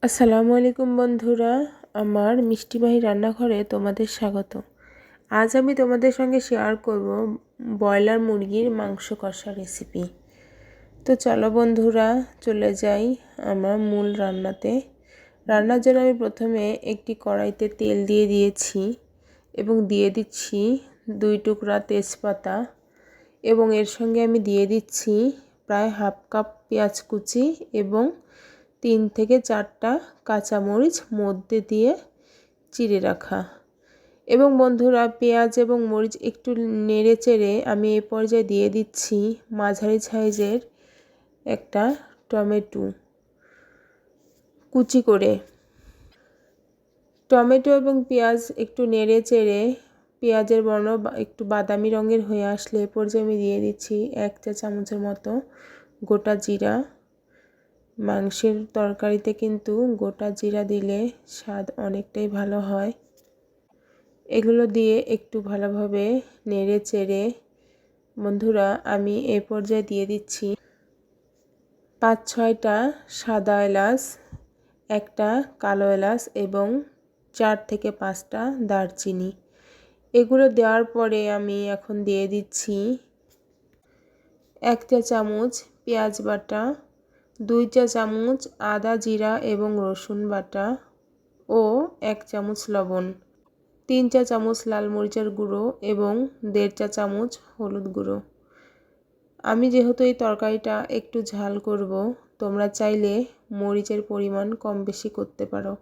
আসসালামু আলাইকুম বন্ধুরা, আমার মিষ্টিবাহী রান্নাঘরে তোমাদের স্বাগত। আজ আমি তোমাদের সঙ্গে শেয়ার করব ব্রয়লার মুরগির মাংস কষা রেসিপি। তো চলো বন্ধুরা, চলে যাই আমার মূল রান্নাতে। রান্নার জন্য আমি প্রথমে একটি কড়াইতে তেল দিয়ে দিয়েছি এবং দিয়ে দিচ্ছি 2 টুকরা তেজপাতা এবং এর সঙ্গে আমি দিয়ে দিচ্ছি প্রায় হাফ কাপ পেঁয়াজ কুচি এবং 3 থেকে 4টা কাঁচামরিচ মধ্যে দিয়ে চিড়ে রাখা। এবং বন্ধুরা, পেঁয়াজ এবং মরিচ একটু নেড়ে চেড়ে আমি এই পর্যায়ে দিয়ে দিচ্ছি মাঝারি সাইজের একটা টমেটো কুচি করে। টমেটো এবং পেঁয়াজ একটু নেড়ে চেড়ে পেঁয়াজের বর্ণ একটু বাদামি রঙের হয়ে আসলে এ পর্যায়ে আমি দিয়ে দিচ্ছি 1 চা চামচের মতো গোটা জিরা। মাংসের তরকারিতে কিন্তু গোটা জিরা দিলে স্বাদ অনেকটাই ভালো হয়। এগুলো দিয়ে একটু ভালোভাবে নেড়ে চেড়ে বন্ধুরা আমি এই পর্যায়ে দিয়ে দিচ্ছি 5-6টা সাদা এলাচ, একটা কালো এলাচ এবং 4 থেকে 5টা দারচিনি। এগুলো দেওয়ার পরে আমি এখন দিয়ে দিচ্ছি 1 চা চামচ পেঁয়াজ বাটা, 2 চা চামচ আদা জিরা এবং রসুন বাটা ও 1 চামচ লবণ, 3 চা চামচ লাল মরিচের গুঁড়ো এবং 1.5 চা চামচ হলুদ গুঁড়ো। আমি যেহেতু এই তরকারিটা একটু ঝাল করব, তোমরা চাইলে মরিচের পরিমাণ কম বেশি করতে পারো।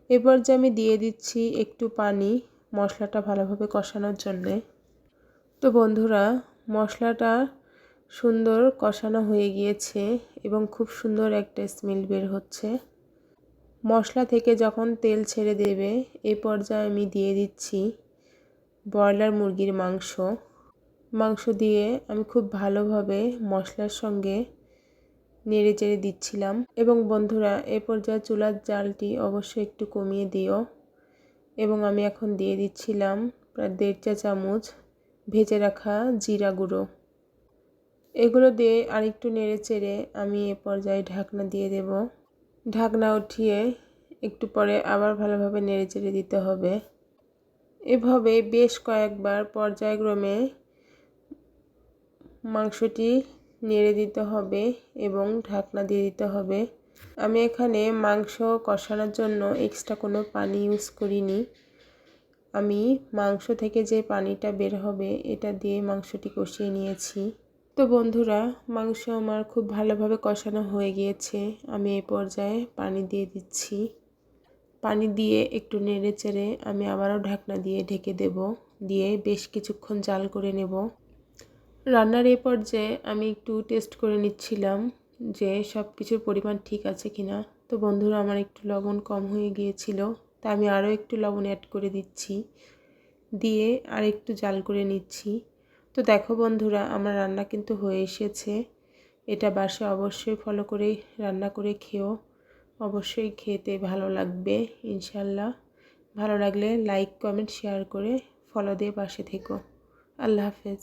এরপর যে আমি দিয়ে দিচ্ছি একটু পানি মশলাটা ভালোভাবে কষানোর জন্যে। তো বন্ধুরা, মশলাটা সুন্দর কষানো হয়ে গিয়েছে এবং খুব সুন্দর একটা স্মেল বের হচ্ছে। মশলা থেকে যখন তেল ছেড়ে দেবে এই পর্যায়ে আমি দিয়ে দিচ্ছি ব্রয়লার মুরগির মাংস দিয়ে আমি খুব ভালোভাবে মশলার সঙ্গে নেড়ে চেড়ে দিচ্ছিলাম। এবং বন্ধুরা, এ পর্যায়ে চুলার জালটি অবশ্যই একটু কমিয়ে দিও। এবং আমি এখন দিয়ে দিচ্ছিলাম প্রায় 1.5 চা চামচ ভেজে রাখা জিরা গুঁড়ো। এগুলো দিয়ে আরেকটু নেড়ে চেড়ে আমি এ পর্যায়ে ঢাকনা দিয়ে দেব। ঢাকনা উঠিয়ে একটু পরে আবার ভালোভাবে নেড়ে চেড়ে দিতে হবে। এভাবে বেশ কয়েকবার পর্যায়ক্রমে মাংসটি নেড়ে দিতে হবে এবং ঢাকনা দিয়ে দিতে হবে। আমি এখানে মাংস কষানোর জন্য এক্সট্রা কোনো পানি ইউজ করিনি। আমি মাংস থেকে যে পানিটা বের হবে এটা দিয়ে মাংসটি কষিয়ে নিয়েছি। তো বন্ধুরা, মাংস আমার খুব ভালোভাবে কষানো হয়ে গিয়েছে। আমি এই পর্যায়ে পানি দিয়ে দিচ্ছি। পানি দিয়ে একটু নেড়ে চেড়ে আমি আবারও ঢাকনা দিয়ে ঢেকে দেব, দিয়ে বেশ কিছুক্ষণ জাল করে নেব। রান্নার এই পর্যায়ে আমি একটু টেস্ট করে নিচ্ছিলাম যে সব কিছুর পরিমাণ ঠিক আছে কিনা। তো বন্ধুরা, আমার একটু লবণ কম হয়ে গিয়েছিল, তা আমি আরও একটু লবণ অ্যাড করে দিচ্ছি, দিয়ে আর একটু জাল করে নিচ্ছি। তো দেখো বন্ধুরা, আমার রান্না কিন্তু হয়ে এসেছে। এটা বাসায় অবশ্যই ফলো করে রান্না করে খেও, অবশ্যই খেতে ভালো লাগবে ইনশাল্লাহ। ভালো লাগলে লাইক কমেন্ট শেয়ার করে ফলো দিয়ে পাশে থেকো। আল্লাহ হাফেজ।